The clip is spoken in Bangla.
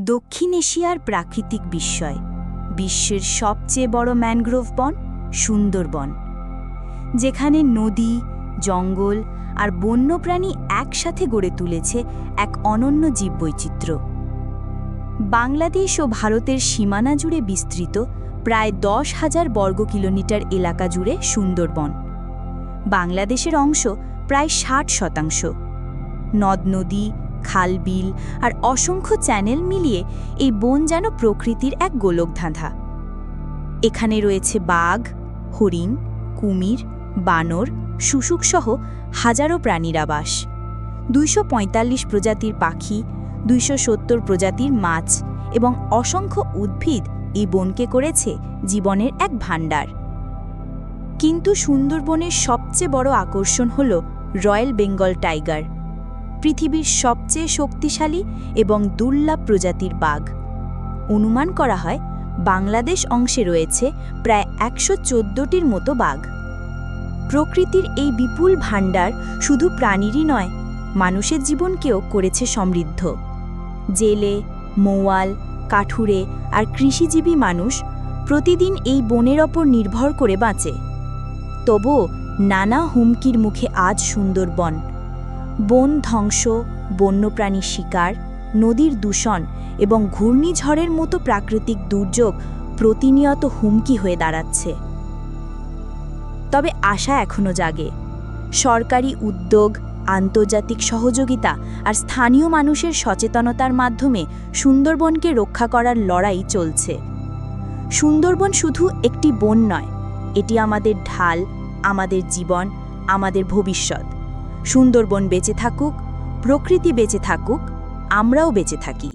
দক্ষিণ এশিয়ার প্রাকৃতিক বিস্ময়, বিশ্বের সবচেয়ে বড় ম্যানগ্রোভ বন সুন্দরবন, যেখানে নদী, জঙ্গল আর বন্যপ্রাণী একসাথে গড়ে তুলেছে এক অনন্য জীববৈচিত্র্য। বাংলাদেশ ও ভারতের সীমানা জুড়ে বিস্তৃত প্রায় 10,000 বর্গ কিলোমিটার এলাকা জুড়ে সুন্দরবন। বাংলাদেশের অংশ প্রায় 60%। নদ-নদী, খাল-বিল আর অসংখ্য চ্যানেল মিলিয়ে এই বন যেন প্রকৃতির এক গোলকধাঁধা। এখানে রয়েছে বাঘ, হরিণ, কুমির, বানর, শুশুকসহ হাজারো প্রাণীর আবাস, 245 প্রজাতির পাখি, 270 প্রজাতির মাছ এবং অসংখ্য উদ্ভিদ এই বনকে করেছে জীবনের এক ভাণ্ডার। কিন্তু সুন্দরবনের সবচেয়ে বড় আকর্ষণ হল রয়্যাল বেঙ্গল টাইগার, পৃথিবীর সবচেয়ে শক্তিশালী এবং দুর্লভ প্রজাতির বাঘ। অনুমান করা হয় বাংলাদেশ অংশে রয়েছে প্রায় 114টির মতো বাঘ। প্রকৃতির এই বিপুল ভাণ্ডার শুধু প্রাণীরই নয়, মানুষের জীবনকেও করেছে সমৃদ্ধ। জেলে, মৌয়াল, কাঠুরে আর কৃষিজীবী মানুষ প্রতিদিন এই বনের ওপর নির্ভর করে বাঁচে। তবুও নানা হুমকির মুখে আজ সুন্দরবন। বন ধ্বংস, বন্যপ্রাণী শিকার, নদীর দূষণ এবং ঘূর্ণিঝড়ের মতো প্রাকৃতিক দুর্যোগ প্রতিনিয়ত হুমকি হয়ে দাঁড়াচ্ছে। তবে আশা এখনও জাগে। সরকারি উদ্যোগ, আন্তর্জাতিক সহযোগিতা আর স্থানীয় মানুষের সচেতনতার মাধ্যমে সুন্দরবনকে রক্ষা করার লড়াই চলছে। সুন্দরবন শুধু একটি বন নয়, এটি আমাদের ঢাল, আমাদের জীবন, আমাদের ভবিষ্যৎ। সুন্দরবন বেঁচে থাকুক, প্রকৃতি বেঁচে থাকুক, আমরাও বেঁচে থাকি।